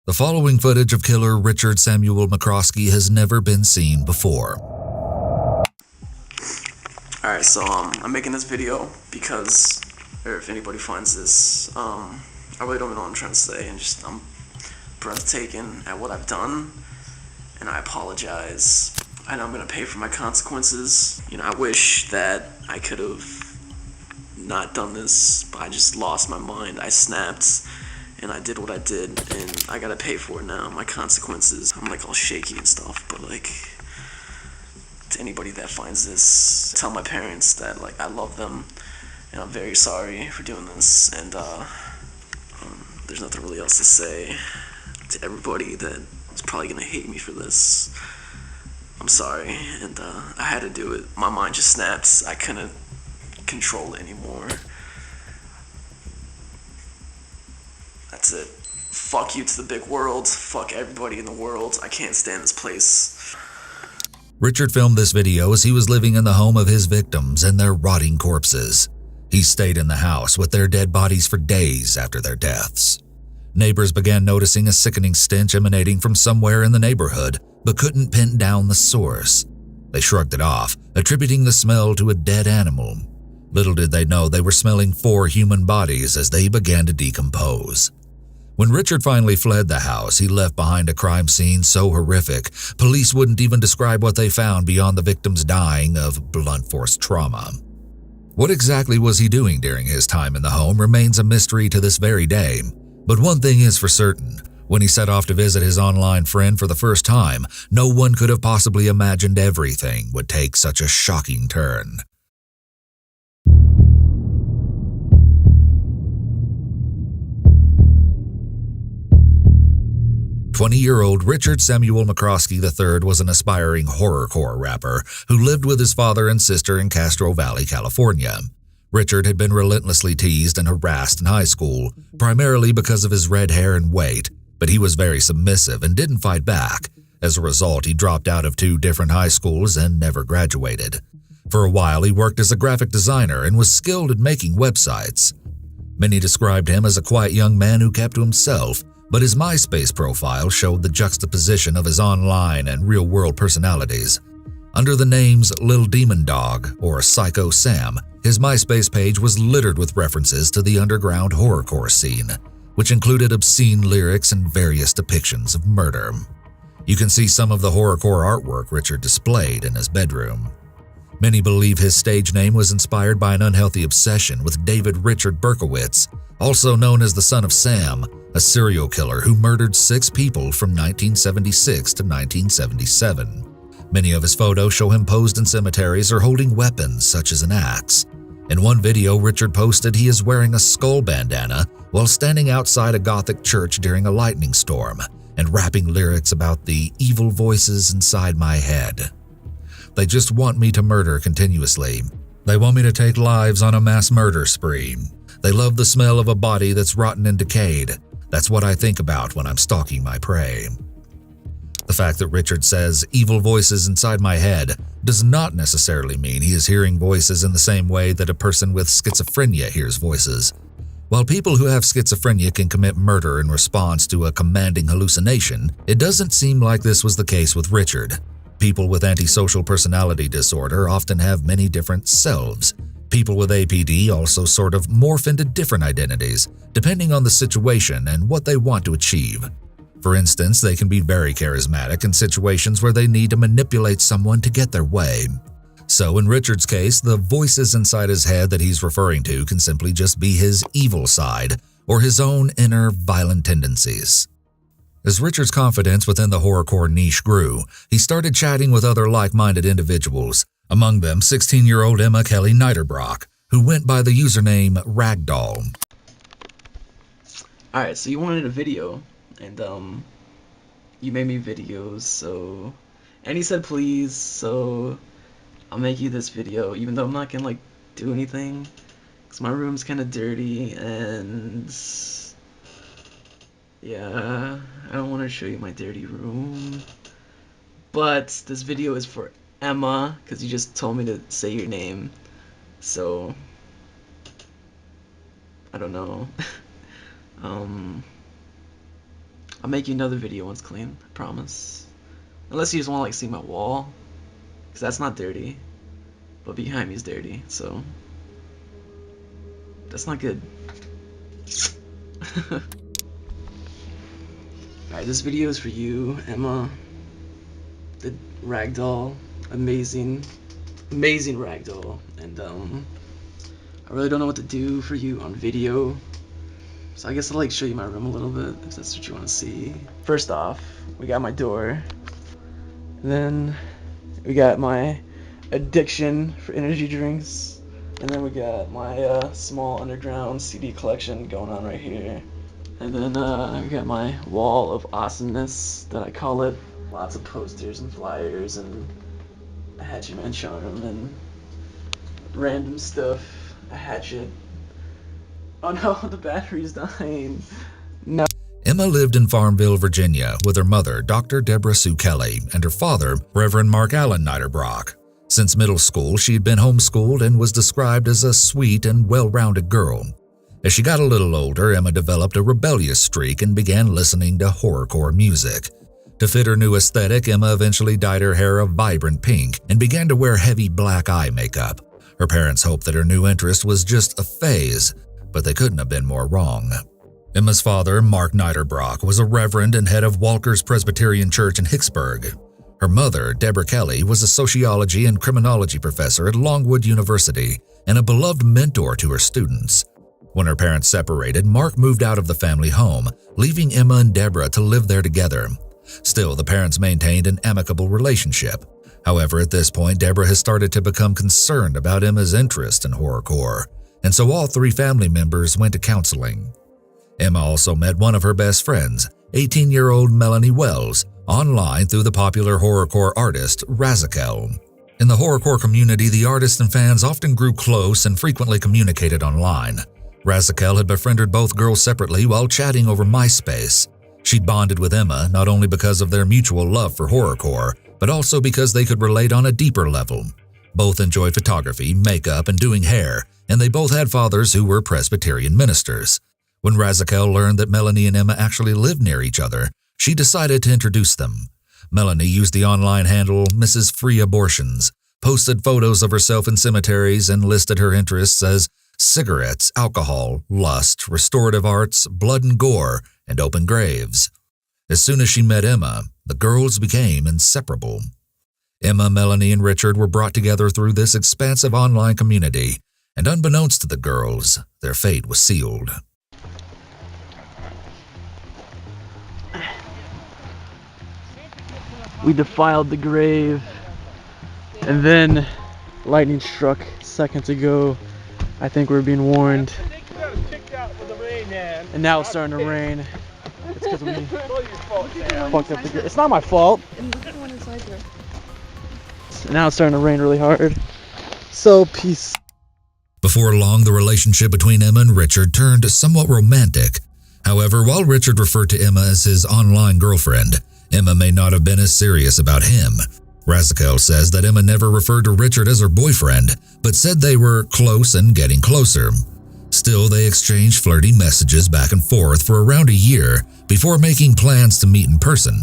The following footage of killer Richard Samuel McCroskey has never been seen before. Alright, so I'm making this video because, or if anybody finds this, I really don't know what I'm trying to say, and I'm breathtaking at what I've done, and I apologize, and I'm gonna pay for my consequences. You know, I wish that I could have not done this, but I just lost my mind. I snapped, and I did what I did, and I gotta pay for it now, my consequences. I'm like all shaky and stuff, but like, to anybody that finds this, tell my parents that like I love them, and I'm very sorry for doing this, and there's nothing really else to say. To everybody that is probably gonna hate me for this, I'm sorry, and I had to do it. My mind just snapped. I couldn't control it anymore. That's it. Fuck you to the big world. Fuck everybody in the world. I can't stand this place. Richard filmed this video as he was living in the home of his victims and their rotting corpses. He stayed in the house with their dead bodies for days after their deaths. Neighbors began noticing a sickening stench emanating from somewhere in the neighborhood, but couldn't pin down the source. They shrugged it off, attributing the smell to a dead animal. Little did they know they were smelling 4 human bodies as they began to decompose. When Richard finally fled the house, he left behind a crime scene so horrific, police wouldn't even describe what they found beyond the victims dying of blunt force trauma. What exactly was he doing during his time in the home remains a mystery to this very day. But one thing is for certain, when he set off to visit his online friend for the first time, no one could have possibly imagined everything would take such a shocking turn. 20-year-old Richard Samuel McCroskey III was an aspiring horrorcore rapper who lived with his father and sister in Castro Valley, California. Richard had been relentlessly teased and harassed in high school, primarily because of his red hair and weight, but he was very submissive and didn't fight back. As a result, he dropped out of 2 different high schools and never graduated. For a while, he worked as a graphic designer and was skilled at making websites. Many described him as a quiet young man who kept to himself, but his MySpace profile showed the juxtaposition of his online and real-world personalities. Under the names Lil Demon Dog or Psycho Sam, his MySpace page was littered with references to the underground horrorcore scene, which included obscene lyrics and various depictions of murder. You can see some of the horrorcore artwork Richard displayed in his bedroom. Many believe his stage name was inspired by an unhealthy obsession with David Richard Berkowitz, also known as the Son of Sam, a serial killer who murdered 6 people from 1976 to 1977. Many of his photos show him posed in cemeteries or holding weapons such as an axe. In one video Richard posted, he is wearing a skull bandana while standing outside a Gothic church during a lightning storm and rapping lyrics about the evil voices inside my head. They just want me to murder continuously. They want me to take lives on a mass murder spree. They love the smell of a body that's rotten and decayed. That's what I think about when I'm stalking my prey. The fact that Richard says, "evil voices inside my head," does not necessarily mean he is hearing voices in the same way that a person with schizophrenia hears voices. While people who have schizophrenia can commit murder in response to a commanding hallucination, it doesn't seem like this was the case with Richard. People with antisocial personality disorder often have many different selves. People with APD also sort of morph into different identities, depending on the situation and what they want to achieve. For instance, they can be very charismatic in situations where they need to manipulate someone to get their way. So in Richard's case, the voices inside his head that he's referring to can simply just be his evil side or his own inner violent tendencies. As Richard's confidence within the horrorcore niche grew, he started chatting with other like-minded individuals, among them 16-year-old Emma Kelly Niederbrock, who went by the username Ragdoll. Alright, so you wanted a video, and you made me videos, and he said please, so I'll make you this video, even though I'm not gonna like do anything, because my room's kind of dirty, and yeah, I don't want to show you my dirty room, but this video is for Emma, because you just told me to say your name, so I don't know. I'll make you another video once clean, I promise. Unless you just want to like see my wall, because that's not dirty, but behind me is dirty, so that's not good. Alright, this video is for you, Emma. The ragdoll, amazing ragdoll, and I really don't know what to do for you on video, so I guess I'll like show you my room a little bit if that's what you want to see. First off, we got my door, and then we got my addiction for energy drinks, and then we got my small underground CD collection going on right here. And then we got my wall of awesomeness that I call it. Lots of posters and flyers and a Hatchet Man charm and random stuff. A hatchet. Oh no, the battery's dying. No. Emma lived in Farmville, Virginia with her mother, Dr. Deborah Sue Kelly, and her father, Reverend Mark Allen Niederbrock. Since middle school, she had been homeschooled and was described as a sweet and well-rounded girl. As she got a little older, Emma developed a rebellious streak and began listening to horrorcore music. To fit her new aesthetic, Emma eventually dyed her hair a vibrant pink and began to wear heavy black eye makeup. Her parents hoped that her new interest was just a phase, but they couldn't have been more wrong. Emma's father, Mark Niederbrock, was a reverend and head of Walker's Presbyterian Church in Hicksburg. Her mother, Deborah Kelly, was a sociology and criminology professor at Longwood University and a beloved mentor to her students. When her parents separated, Mark moved out of the family home, leaving Emma and Deborah to live there together. Still, the parents maintained an amicable relationship. However, at this point, Deborah has started to become concerned about Emma's interest in horrorcore, and so all three family members went to counseling. Emma also met one of her best friends, 18-year-old Melanie Wells, online through the popular horrorcore artist Razakel. In the horrorcore community, the artists and fans often grew close and frequently communicated online. Razakel had befriended both girls separately while chatting over MySpace. She'd bonded with Emma not only because of their mutual love for horrorcore, but also because they could relate on a deeper level. Both enjoyed photography, makeup, and doing hair, and they both had fathers who were Presbyterian ministers. When Razakel learned that Melanie and Emma actually lived near each other, she decided to introduce them. Melanie used the online handle Mrs. Free Abortions, posted photos of herself in cemeteries, and listed her interests as cigarettes, alcohol, lust, restorative arts, blood and gore, and open graves. As soon as she met Emma, the girls became inseparable. Emma, Melanie, and Richard were brought together through this expansive online community, and unbeknownst to the girls, their fate was sealed. We defiled the grave, and then lightning struck seconds ago. I think we're being warned. And now it's starting to rain. It's because we fucked up the grave. It's not my fault. And look at the one inside there. And now it's starting to rain really hard. So peace. Before long, the relationship between Emma and Richard turned somewhat romantic. However, while Richard referred to Emma as his online girlfriend, Emma may not have been as serious about him. Razakel says that Emma never referred to Richard as her boyfriend, but said they were close and getting closer. Still, they exchanged flirty messages back and forth for around a year before making plans to meet in person.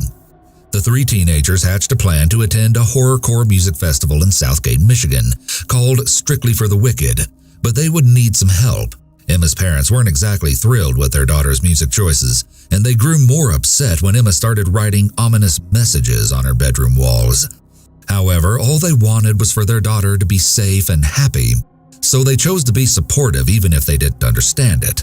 The three teenagers hatched a plan to attend a horrorcore music festival in Southgate, Michigan, called Strictly for the Wicked, but they would need some help. Emma's parents weren't exactly thrilled with their daughter's music choices, and they grew more upset when Emma started writing ominous messages on her bedroom walls. However, all they wanted was for their daughter to be safe and happy, so they chose to be supportive even if they didn't understand it.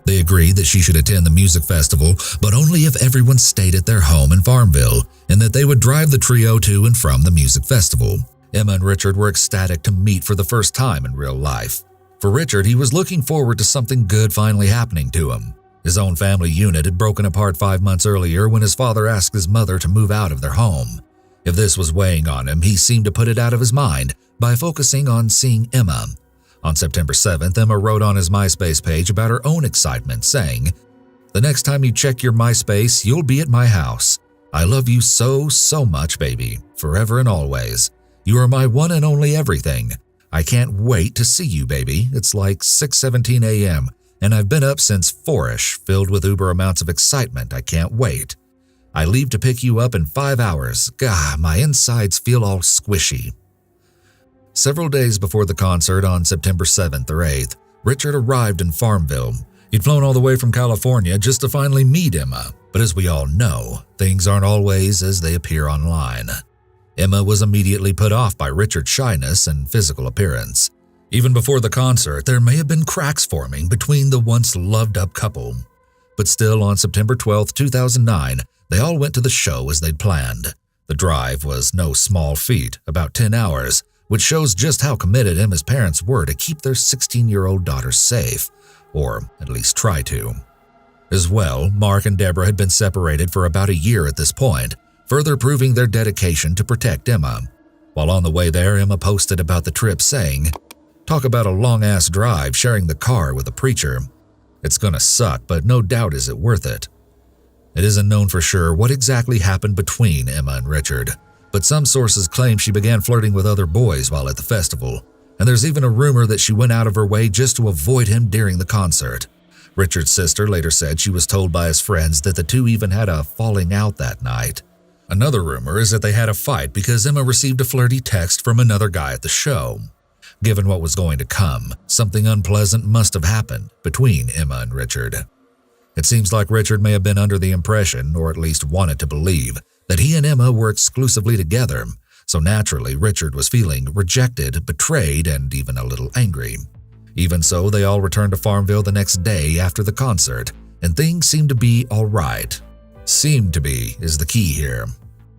They agreed that she should attend the music festival, but only if everyone stayed at their home in Farmville, and that they would drive the trio to and from the music festival. Emma and Richard were ecstatic to meet for the first time in real life. For Richard, he was looking forward to something good finally happening to him. His own family unit had broken apart 5 months earlier when his father asked his mother to move out of their home. If this was weighing on him, he seemed to put it out of his mind by focusing on seeing Emma. On September 7th, Emma wrote on his MySpace page about her own excitement, saying, "The next time you check your MySpace, you'll be at my house. I love you so, so much, baby, forever and always. You are my one and only everything. I can't wait to see you, baby. It's like 6:17 a.m., and I've been up since 4-ish, filled with uber amounts of excitement. I can't wait. I leave to pick you up in 5 hours. Gah, my insides feel all squishy. Several days before the concert on September 7th or 8th, Richard arrived in Farmville. He'd flown all the way from California just to finally meet Emma, but as we all know, things aren't always as they appear online. Emma was immediately put off by Richard's shyness and physical appearance. Even before the concert, there may have been cracks forming between the once loved-up couple. But still, on September 12, 2009, they all went to the show as they'd planned. The drive was no small feat, about 10 hours, which shows just how committed Emma's parents were to keep their 16-year-old daughter safe, or at least try to. As well, Mark and Deborah had been separated for about a year at this point, further proving their dedication to protect Emma. While on the way there, Emma posted about the trip saying, "Talk about a long-ass drive sharing the car with a preacher. It's gonna suck, but no doubt is it worth it." It isn't known for sure what exactly happened between Emma and Richard, but some sources claim she began flirting with other boys while at the festival, and there's even a rumor that she went out of her way just to avoid him during the concert. Richard's sister later said she was told by his friends that the two even had a falling out that night. Another rumor is that they had a fight because Emma received a flirty text from another guy at the show. Given what was going to come, something unpleasant must have happened between Emma and Richard. It seems like Richard may have been under the impression, or at least wanted to believe, that he and Emma were exclusively together, so naturally Richard was feeling rejected, betrayed, and even a little angry. Even so, they all returned to Farmville the next day after the concert, and things seemed to be all right. Seemed to be is the key here.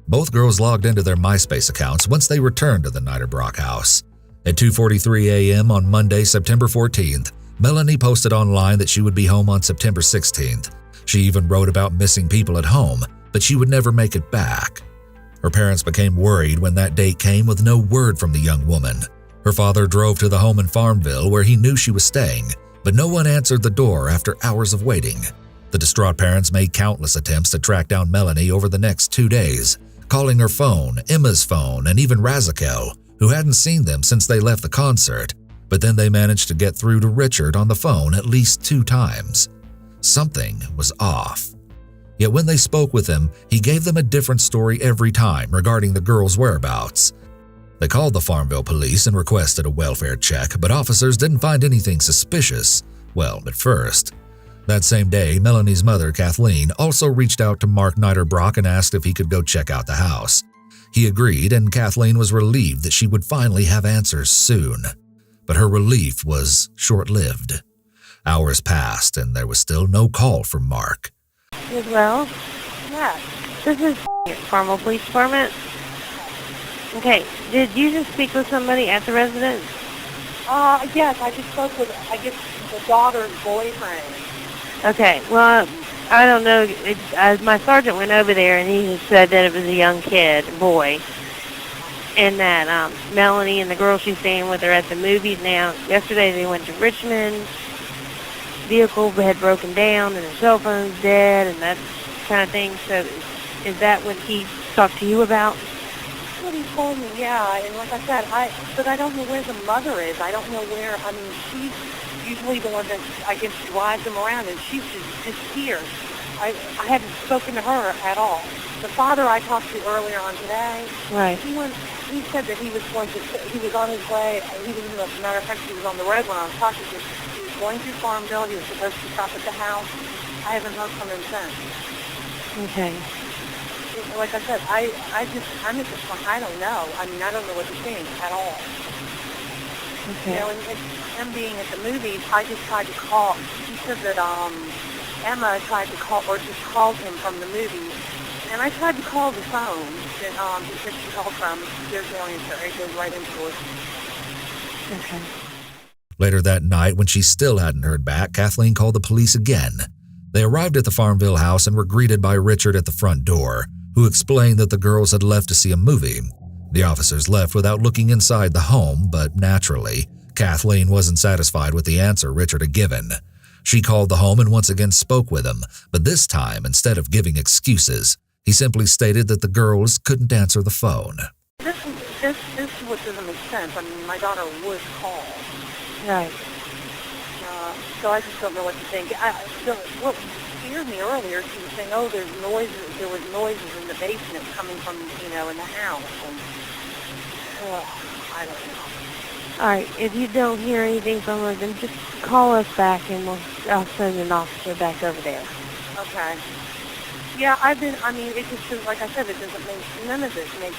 Both girls logged into their MySpace accounts once they returned to the Niederbrock house. At 2:43 a.m. on Monday, September 14th, Melanie posted online that she would be home on September 16th. She even wrote about missing people at home, but she would never make it back. Her parents became worried when that date came with no word from the young woman. Her father drove to the home in Farmville where he knew she was staying, but no one answered the door after hours of waiting. The distraught parents made countless attempts to track down Melanie over the next 2 days, calling her phone, Emma's phone, and even Razakel, who hadn't seen them since they left the concert, but then they managed to get through to Richard on the phone at least 2 times. Something was off. Yet when they spoke with him, he gave them a different story every time regarding the girls' whereabouts. They called the Farmville police and requested a welfare check, but officers didn't find anything suspicious. Well, at first. That same day, Melanie's mother, Kathleen, also reached out to Mark Niederbrock and asked if he could go check out the house. He agreed, and Kathleen was relieved that she would finally have answers soon. But her relief was short-lived. Hours passed, and there was still no call from Mark. Well, yeah, this is Farmville Police Department. Okay, did you just speak with somebody at the residence? Yes, I just spoke with, the daughter's boyfriend. Okay, well, I don't know. My sergeant went over there, and he said that it was a young kid, a boy, and that Melanie and the girl she's staying with are at the movies now. Yesterday they went to Richmond. Vehicle had broken down, and the cell phone's dead, and that kind of thing. So is that what he talked to you about? What he told me, yeah, and like I said, I don't know where the mother is. I don't know where, she's usually the one that, drives them around, and she's just disappeared. I haven't spoken to her at all. The father I talked to earlier on today, right. He said that he was on his way, as a matter of fact, he was on the road when I was talking to him. He was going through Farmville, he was supposed to stop at the house. I haven't heard from him since. Okay. Like I said, I'm at this point, I don't know. I don't know what to think at all. Okay. And him being at the movies, I just tried to call. He said that Emma tried to call, or just called him from the movies. And I tried to call the phone that he said she called from. There's no answer. It goes right into it. Okay. Later that night, when she still hadn't heard back, Kathleen called the police again. They arrived at the Farmville house and were greeted by Richard at the front door, who explained that the girls had left to see a movie. The officers left without looking inside the home, but naturally, Kathleen wasn't satisfied with the answer Richard had given. She called the home and once again spoke with him, but this time, instead of giving excuses, he simply stated that the girls couldn't answer the phone. This is what doesn't make sense. My daughter was called. Right. So I just don't know what to think. scared me earlier. She was saying, oh, there was noises in the basement coming from, in the house. And, I don't know. All right, if you don't hear anything from her, then just call us back and I'll send an officer back over there. Okay. Yeah, it just, like I said, none of this makes,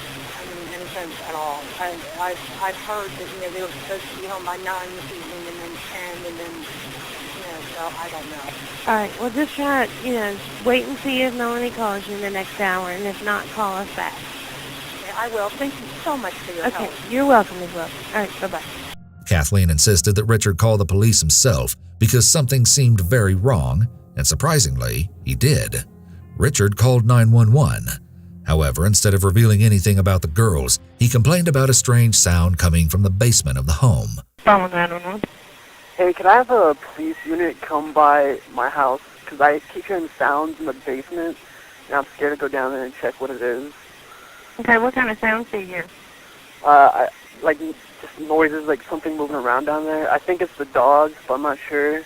any sense at all. I've heard that, they were supposed to be home by 9 this evening and then 10 and then, so I don't know. All right, well, just try to, wait and see if Melanie calls you in the next hour, and if not, call us back. Yeah, I will. Thank you so much for your help. Okay, you're welcome as well. All right, bye-bye. Kathleen insisted that Richard call the police himself because something seemed very wrong, and surprisingly, he did. Richard called 911. However, instead of revealing anything about the girls, he complained about a strange sound coming from the basement of the home. Phone 911. Hey, can I have a police unit come by my house? Because I keep hearing sounds in the basement, and I'm scared to go down there and check what it is. Okay, what kind of sounds do you hear? Like just noises, like something moving around down there. I think it's the dogs, but I'm not sure.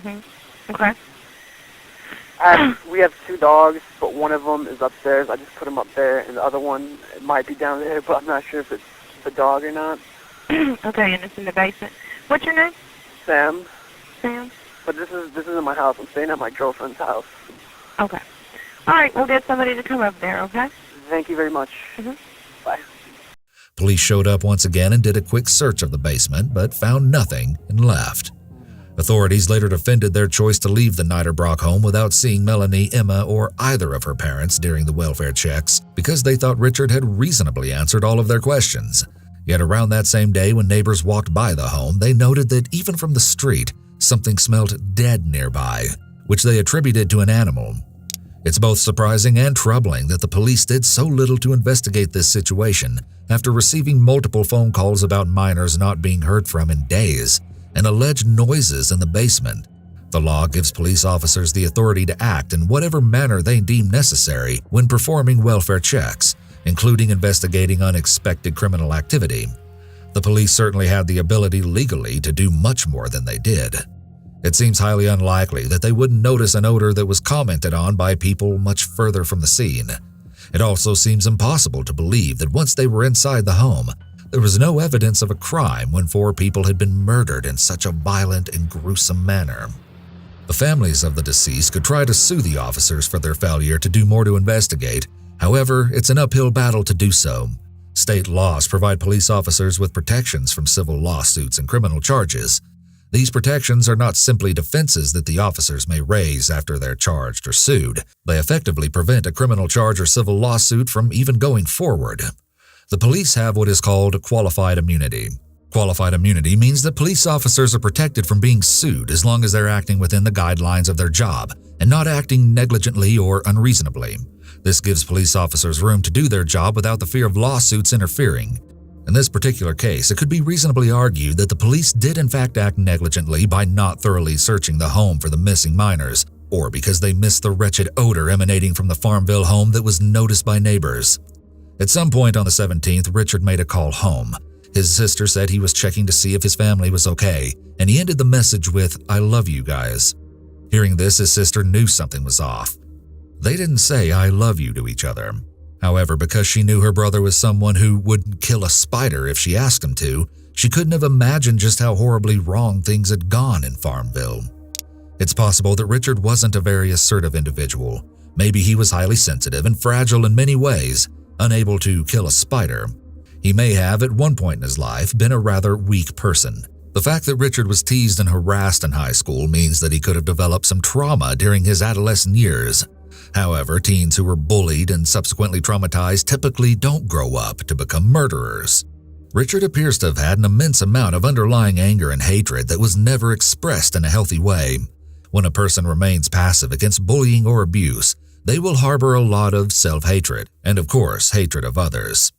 Okay. We have 2 dogs, but one of them is upstairs. I just put him up there, and the other one might be down there, but I'm not sure if it's the dog or not. Okay, and it's in the basement. What's your name? Sam. Sam? But this isn't my house. I'm staying at my girlfriend's house. Okay. All right, we'll get somebody to come up there, okay? Thank you very much. Bye. Police showed up once again and did a quick search of the basement, but found nothing and left. Authorities later defended their choice to leave the Niederbrock home without seeing Melanie, Emma, or either of her parents during the welfare checks because they thought Richard had reasonably answered all of their questions. Yet around that same day when neighbors walked by the home, they noted that even from the street, something smelled dead nearby, which they attributed to an animal. It's both surprising and troubling that the police did so little to investigate this situation after receiving multiple phone calls about minors not being heard from in days and alleged noises in the basement. The law gives police officers the authority to act in whatever manner they deem necessary when performing welfare checks, including investigating unexpected criminal activity. The police certainly had the ability legally to do much more than they did. It seems highly unlikely that they wouldn't notice an odor that was commented on by people much further from the scene. It also seems impossible to believe that once they were inside the home, there was no evidence of a crime when 4 people had been murdered in such a violent and gruesome manner. The families of the deceased could try to sue the officers for their failure to do more to investigate. However, it's an uphill battle to do so. State laws provide police officers with protections from civil lawsuits and criminal charges. These protections are not simply defenses that the officers may raise after they're charged or sued. They effectively prevent a criminal charge or civil lawsuit from even going forward. The police have what is called qualified immunity. Qualified immunity means that police officers are protected from being sued as long as they're acting within the guidelines of their job and not acting negligently or unreasonably. This gives police officers room to do their job without the fear of lawsuits interfering. In this particular case, it could be reasonably argued that the police did in fact act negligently by not thoroughly searching the home for the missing minors, or because they missed the wretched odor emanating from the Farmville home that was noticed by neighbors. At some point on the 17th, Richard made a call home. His sister said he was checking to see if his family was okay, and he ended the message with, "I love you guys." Hearing this, his sister knew something was off. They didn't say "I love you" to each other. However, because she knew her brother was someone who wouldn't kill a spider if she asked him to, she couldn't have imagined just how horribly wrong things had gone in Farmville. It's possible that Richard wasn't a very assertive individual. Maybe he was highly sensitive and fragile in many ways, unable to kill a spider. He may have, at one point in his life, been a rather weak person. The fact that Richard was teased and harassed in high school means that he could have developed some trauma during his adolescent years. However, teens who were bullied and subsequently traumatized typically don't grow up to become murderers. Richard appears to have had an immense amount of underlying anger and hatred that was never expressed in a healthy way. When a person remains passive against bullying or abuse, they will harbor a lot of self-hatred, and of course, hatred of others.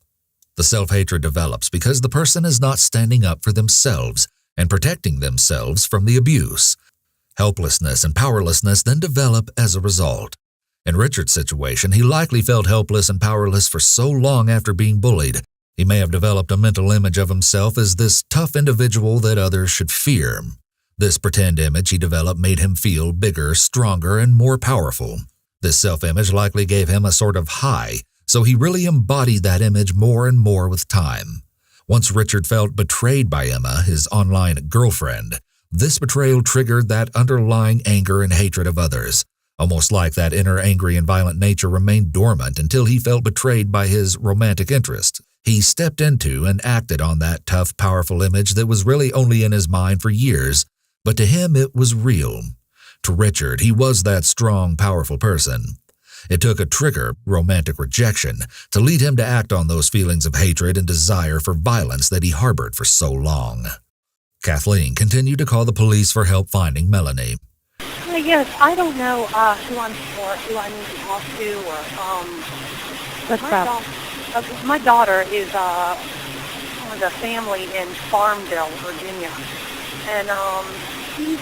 The self-hatred develops because the person is not standing up for themselves and protecting themselves from the abuse. Helplessness and powerlessness then develop as a result. In Richard's situation, he likely felt helpless and powerless for so long after being bullied, he may have developed a mental image of himself as this tough individual that others should fear. This pretend image he developed made him feel bigger, stronger, and more powerful. This self-image likely gave him a sort of high, so he really embodied that image more and more with time. Once Richard felt betrayed by Emma, his online girlfriend, this betrayal triggered that underlying anger and hatred of others, almost like that inner angry and violent nature remained dormant until he felt betrayed by his romantic interest. He stepped into and acted on that tough, powerful image that was really only in his mind for years, but to him it was real. To Richard, he was that strong, powerful person. It took a trigger, romantic rejection, to lead him to act on those feelings of hatred and desire for violence that he harbored for so long. Kathleen continued to call the police for help finding Melanie. Yes, I don't know who I need to talk to, or What's up? My daughter is with a family in Farmville, Virginia, and she's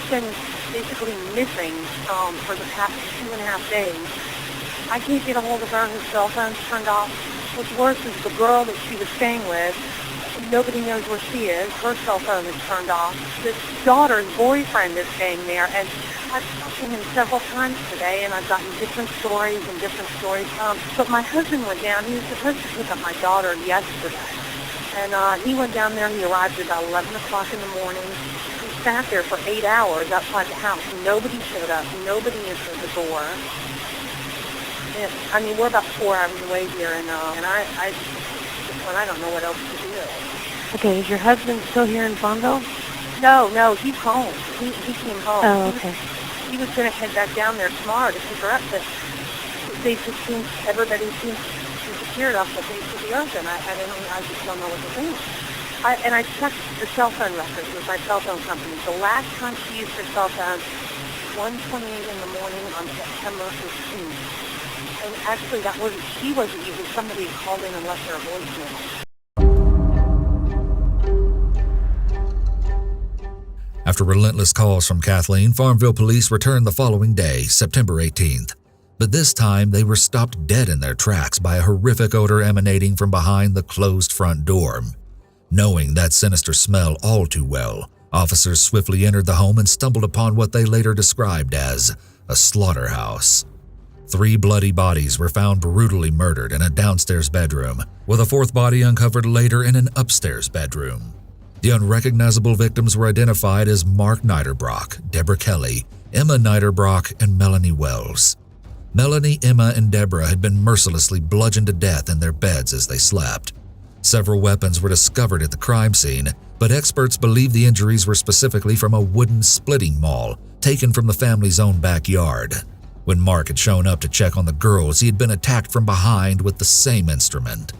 been basically missing for the past 2.5 days. I can't get a hold of her. Her cell phone's turned off. What's worse is the girl that she was staying with, nobody knows where she is. Her cell phone is turned off. This daughter's boyfriend is staying there, and I've talked to him several times today, and I've gotten different stories. But my husband went down. He was supposed to pick up my daughter yesterday, and he went down there. He arrived at about 11 o'clock in the morning. He sat there for 8 hours outside the house. Nobody showed up. Nobody answered the door. And, I mean, we're about 4 hours away here, and I don't know what else to do. Okay, is your husband still here in Farmville? No, he's home. He came home. Oh, okay. He was going to head back down there tomorrow to pick her up, but everybody seems to disappeared off the face of the earth, and I just don't know what to think. I checked the cell phone records with my cell phone company. The last time she used her cell phone, 1:28 in the morning on September 15th. And actually, she wasn't using. Somebody had called in and left her a voicemail. After relentless calls from Kathleen, Farmville police returned the following day, September 18th. But this time, they were stopped dead in their tracks by a horrific odor emanating from behind the closed front door. Knowing that sinister smell all too well, officers swiftly entered the home and stumbled upon what they later described as a slaughterhouse. 3 bloody bodies were found brutally murdered in a downstairs bedroom, with a 4th body uncovered later in an upstairs bedroom. The unrecognizable victims were identified as Mark Niederbrock, Deborah Kelly, Emma Niederbrock, and Melanie Wells. Melanie, Emma, and Deborah had been mercilessly bludgeoned to death in their beds as they slept. Several weapons were discovered at the crime scene, but experts believe the injuries were specifically from a wooden splitting maul taken from the family's own backyard. When Mark had shown up to check on the girls, he had been attacked from behind with the same instrument.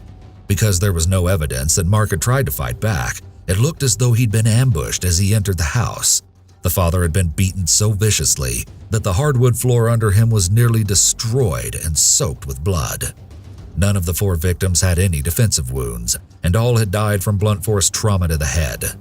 Because there was no evidence that Mark had tried to fight back, it looked as though he'd been ambushed as he entered the house. The father had been beaten so viciously that the hardwood floor under him was nearly destroyed and soaked with blood. None of the 4 victims had any defensive wounds, and all had died from blunt force trauma to the head.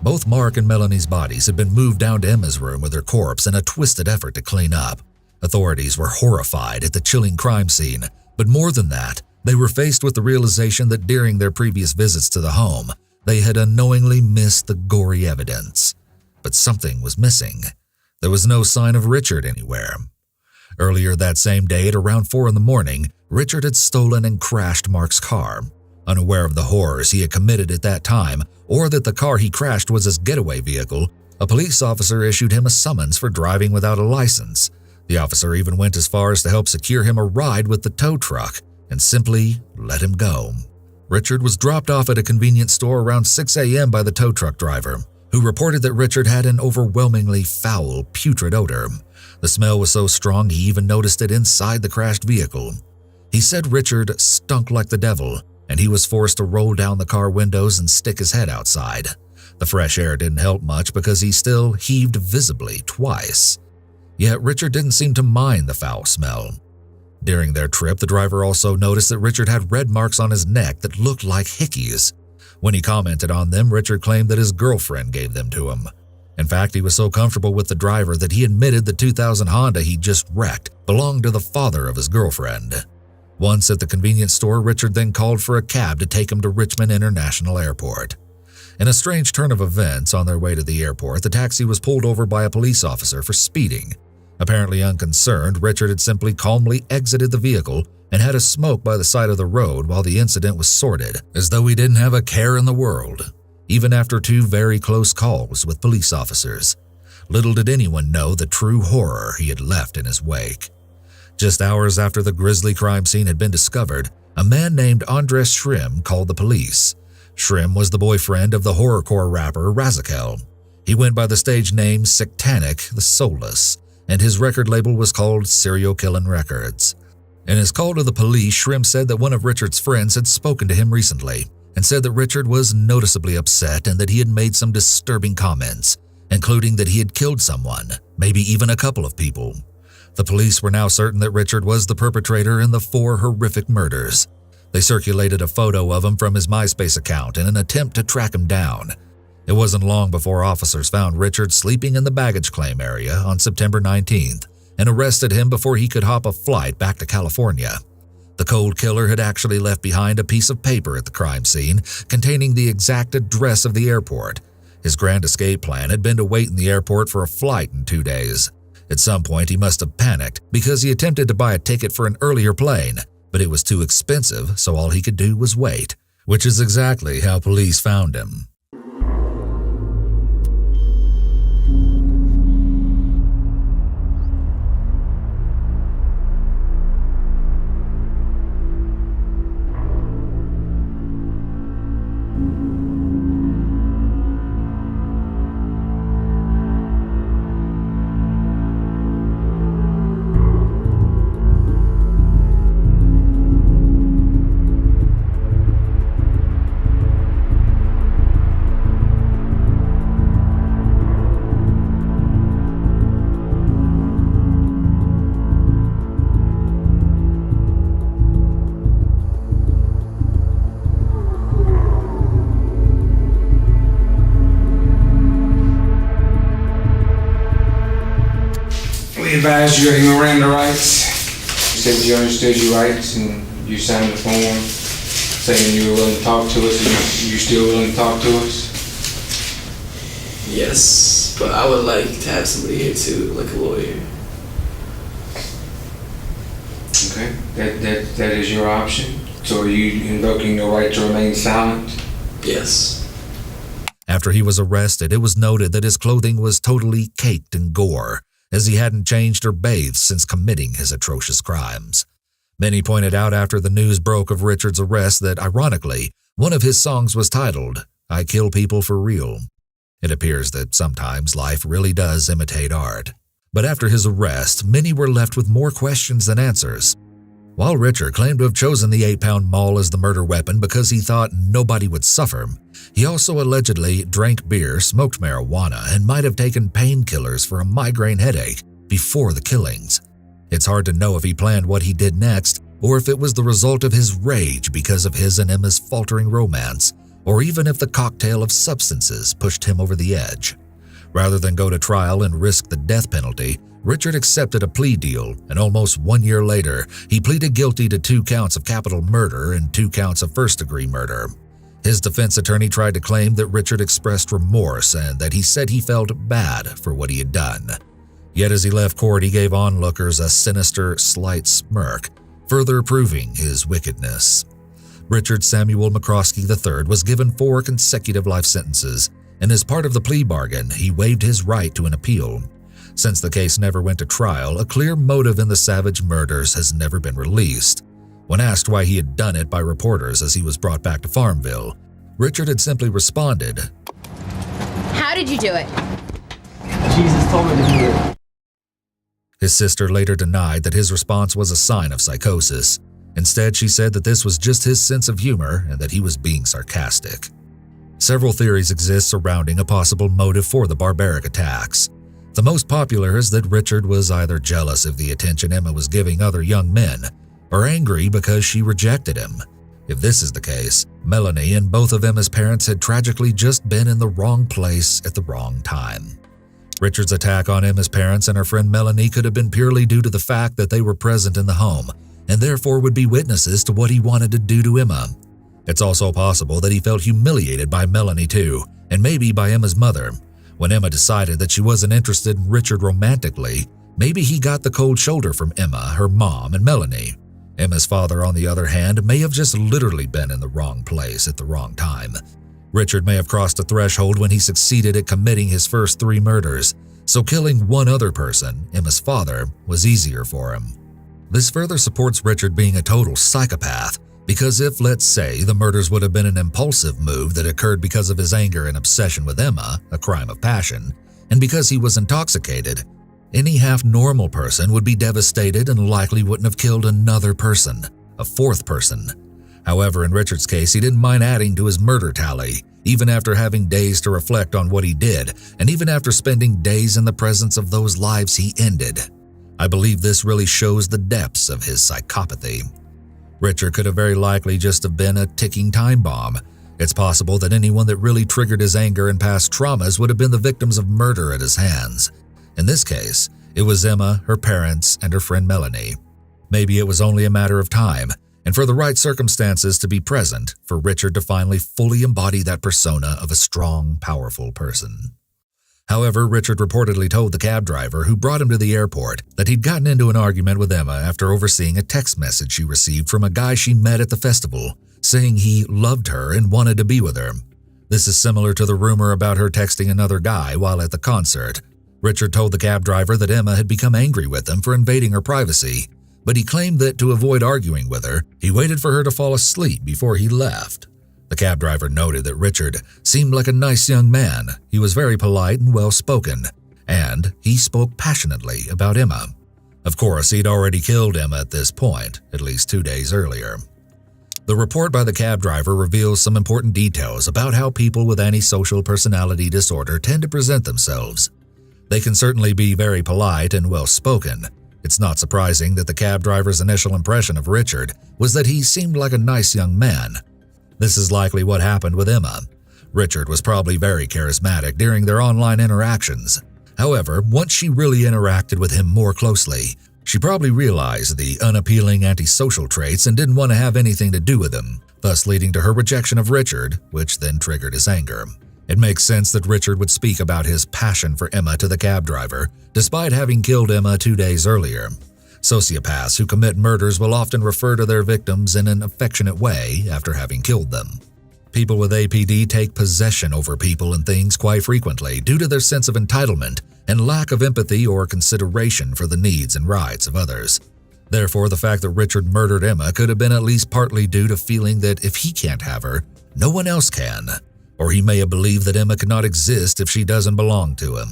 Both Mark and Melanie's bodies had been moved down to Emma's room with her corpse in a twisted effort to clean up. Authorities were horrified at the chilling crime scene, but more than that, they were faced with the realization that during their previous visits to the home, they had unknowingly missed the gory evidence. But something was missing. There was no sign of Richard anywhere. Earlier that same day at around 4 in the morning, Richard had stolen and crashed Mark's car. Unaware of the horrors he had committed at that time, or that the car he crashed was his getaway vehicle, a police officer issued him a summons for driving without a license. The officer even went as far as to help secure him a ride with the tow truck and simply let him go. Richard was dropped off at a convenience store around 6 a.m. by the tow truck driver, who reported that Richard had an overwhelmingly foul, putrid odor. The smell was so strong he even noticed it inside the crashed vehicle. He said Richard stunk like the devil, and he was forced to roll down the car windows and stick his head outside. The fresh air didn't help much because he still heaved visibly twice. Yet Richard didn't seem to mind the foul smell. During their trip, the driver also noticed that Richard had red marks on his neck that looked like hickeys. When he commented on them, Richard claimed that his girlfriend gave them to him. In fact, he was so comfortable with the driver that he admitted the 2000 Honda he just wrecked belonged to the father of his girlfriend. Once at the convenience store, Richard then called for a cab to take him to Richmond International Airport. In a strange turn of events on their way to the airport, the taxi was pulled over by a police officer for speeding. Apparently unconcerned, Richard had simply calmly exited the vehicle and had a smoke by the side of the road while the incident was sorted, as though he didn't have a care in the world, even after 2 very close calls with police officers. Little did anyone know the true horror he had left in his wake. Just hours after the grisly crime scene had been discovered, a man named Andres Shrim called the police. Shrim was the boyfriend of the horrorcore rapper Razakel. He went by the stage name Sectanic the Soulless, and his record label was called Serial Killin' Records. In his call to the police, Shrim said that one of Richard's friends had spoken to him recently and said that Richard was noticeably upset and that he had made some disturbing comments, including that he had killed someone, maybe even a couple of people. The police were now certain that Richard was the perpetrator in the 4 horrific murders. They circulated a photo of him from his MySpace account in an attempt to track him down. It wasn't long before officers found Richard sleeping in the baggage claim area on September 19th and arrested him before he could hop a flight back to California. The cold killer had actually left behind a piece of paper at the crime scene containing the exact address of the airport. His grand escape plan had been to wait in the airport for a flight in 2 days. At some point, he must have panicked because he attempted to buy a ticket for an earlier plane, but it was too expensive, so all he could do was wait, which is exactly how police found him. We advised you of your Miranda rights. You said you understood your rights and you signed the form saying you were willing to talk to us, and you still willing to talk to us? Yes, but I would like to have somebody here too, like a lawyer. Okay, that is your option. So are you invoking the right to remain silent? Yes. After he was arrested, it was noted that his clothing was totally caked in gore, as he hadn't changed or bathed since committing his atrocious crimes. Many pointed out after the news broke of Richard's arrest that, ironically, one of his songs was titled, "I Kill People for Real." It appears that sometimes life really does imitate art. But after his arrest, many were left with more questions than answers. While Richard claimed to have chosen the 8-pound maul as the murder weapon because he thought nobody would suffer, he also allegedly drank beer, smoked marijuana, and might have taken painkillers for a migraine headache before the killings. It's hard to know if he planned what he did next, or if it was the result of his rage because of his and Emma's faltering romance, or even if the cocktail of substances pushed him over the edge. Rather than go to trial and risk the death penalty, Richard accepted a plea deal, and almost 1 year later, he pleaded guilty to 2 counts of capital murder and 2 counts of first-degree murder. His defense attorney tried to claim that Richard expressed remorse and that he said he felt bad for what he had done. Yet as he left court, he gave onlookers a sinister, slight smirk, further proving his wickedness. Richard Samuel McCroskey III was given 4 consecutive life sentences, and as part of the plea bargain, he waived his right to an appeal. Since the case never went to trial, a clear motive in the savage murders has never been released. When asked why he had done it by reporters as he was brought back to Farmville, Richard had simply responded, "How did you do it?" Jesus told me to do it. His sister later denied that his response was a sign of psychosis. Instead, she said that this was just his sense of humor and that he was being sarcastic. Several theories exist surrounding a possible motive for the barbaric attacks. The most popular is that Richard was either jealous of the attention Emma was giving other young men, or angry because she rejected him. If this is the case, Melanie and both of Emma's parents had tragically just been in the wrong place at the wrong time. Richard's attack on Emma's parents and her friend Melanie could have been purely due to the fact that they were present in the home, and therefore would be witnesses to what he wanted to do to Emma. It's also possible that he felt humiliated by Melanie too, and maybe by Emma's mother. When Emma decided that she wasn't interested in Richard romantically, maybe he got the cold shoulder from Emma, her mom, and Melanie. Emma's father, on the other hand, may have just literally been in the wrong place at the wrong time. Richard may have crossed a threshold when he succeeded at committing his first 3 murders, so killing one other person, Emma's father, was easier for him. This further supports Richard being a total psychopath, because if, let's say, the murders would have been an impulsive move that occurred because of his anger and obsession with Emma, a crime of passion, and because he was intoxicated, any half-normal person would be devastated and likely wouldn't have killed another person, a 4th person. However, in Richard's case, he didn't mind adding to his murder tally, even after having days to reflect on what he did, and even after spending days in the presence of those lives he ended. I believe this really shows the depths of his psychopathy. Richard could have very likely just have been a ticking time bomb. It's possible that anyone that really triggered his anger and past traumas would have been the victims of murder at his hands. In this case, it was Emma, her parents, and her friend Melanie. Maybe it was only a matter of time, and for the right circumstances to be present, for Richard to finally fully embody that persona of a strong, powerful person. However, Richard reportedly told the cab driver who brought him to the airport that he'd gotten into an argument with Emma after overseeing a text message she received from a guy she met at the festival, saying he loved her and wanted to be with her. This is similar to the rumor about her texting another guy while at the concert. Richard told the cab driver that Emma had become angry with him for invading her privacy, but he claimed that to avoid arguing with her, he waited for her to fall asleep before he left. The cab driver noted that Richard seemed like a nice young man. He was very polite and well-spoken, and he spoke passionately about Emma. Of course, he'd already killed Emma at this point, at least 2 days earlier. The report by the cab driver reveals some important details about how people with antisocial personality disorder tend to present themselves. They can certainly be very polite and well-spoken. It's not surprising that the cab driver's initial impression of Richard was that he seemed like a nice young man. This is likely what happened with Emma. Richard was probably very charismatic during their online interactions. However, once she really interacted with him more closely, she probably realized the unappealing antisocial traits and didn't want to have anything to do with him, thus leading to her rejection of Richard, which then triggered his anger. It makes sense that Richard would speak about his passion for Emma to the cab driver, despite having killed Emma 2 days earlier. Sociopaths who commit murders will often refer to their victims in an affectionate way after having killed them. People with APD take possession over people and things quite frequently due to their sense of entitlement and lack of empathy or consideration for the needs and rights of others. Therefore, the fact that Richard murdered Emma could have been at least partly due to feeling that if he can't have her, no one else can. Or he may have believed that Emma could not exist if she doesn't belong to him.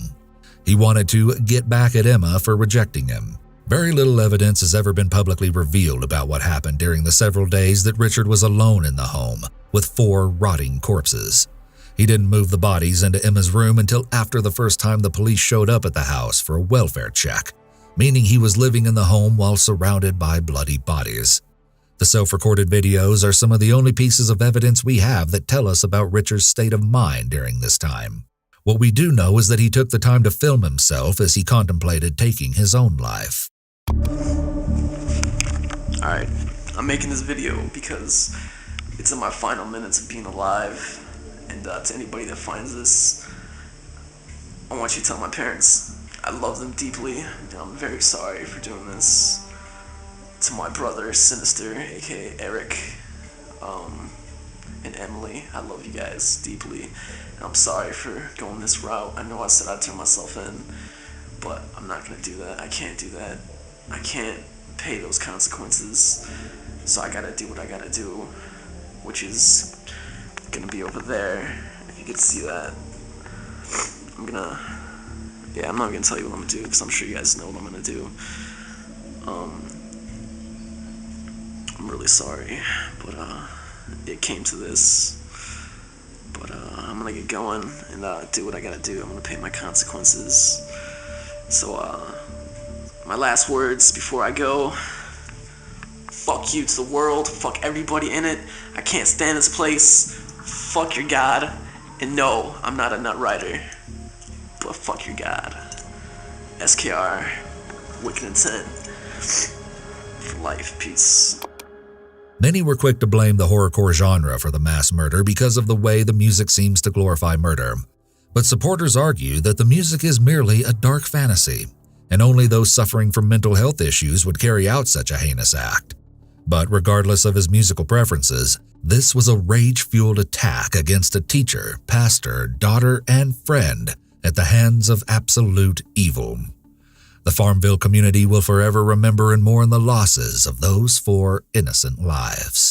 He wanted to get back at Emma for rejecting him. Very little evidence has ever been publicly revealed about what happened during the several days that Richard was alone in the home, with 4 rotting corpses. He didn't move the bodies into Emma's room until after the first time the police showed up at the house for a welfare check, meaning he was living in the home while surrounded by bloody bodies. The self-recorded videos are some of the only pieces of evidence we have that tell us about Richard's state of mind during this time. What we do know is that he took the time to film himself as he contemplated taking his own life. Alright, I'm making this video because it's in my final minutes of being alive, and to anybody that finds this, I want you to tell my parents I love them deeply, and I'm very sorry for doing this. To my brother, Sinister, aka Eric, and Emily, I love you guys deeply, and I'm sorry for going this route. I know I said I'd turn myself in, but I'm not gonna do that. I can't do that. I can't pay those consequences, so I gotta do what I gotta do, which is gonna be over there, if you can see that. I'm not gonna tell you what I'm gonna do, because I'm sure you guys know what I'm gonna do. I'm really sorry, but it came to this, but I'm gonna get going and do what I gotta do. I'm gonna pay my consequences. So my last words before I go: fuck you to the world, fuck everybody in it. I can't stand this place. Fuck your God, and no, I'm not a nut rider, but fuck your God. SKR, Wicked Intent, for life, peace. Many were quick to blame the horrorcore genre for the mass murder because of the way the music seems to glorify murder. But supporters argue that the music is merely a dark fantasy, and only those suffering from mental health issues would carry out such a heinous act. But regardless of his musical preferences, this was a rage-fueled attack against a teacher, pastor, daughter, and friend at the hands of absolute evil. The Farmville community will forever remember and mourn the losses of those 4 innocent lives.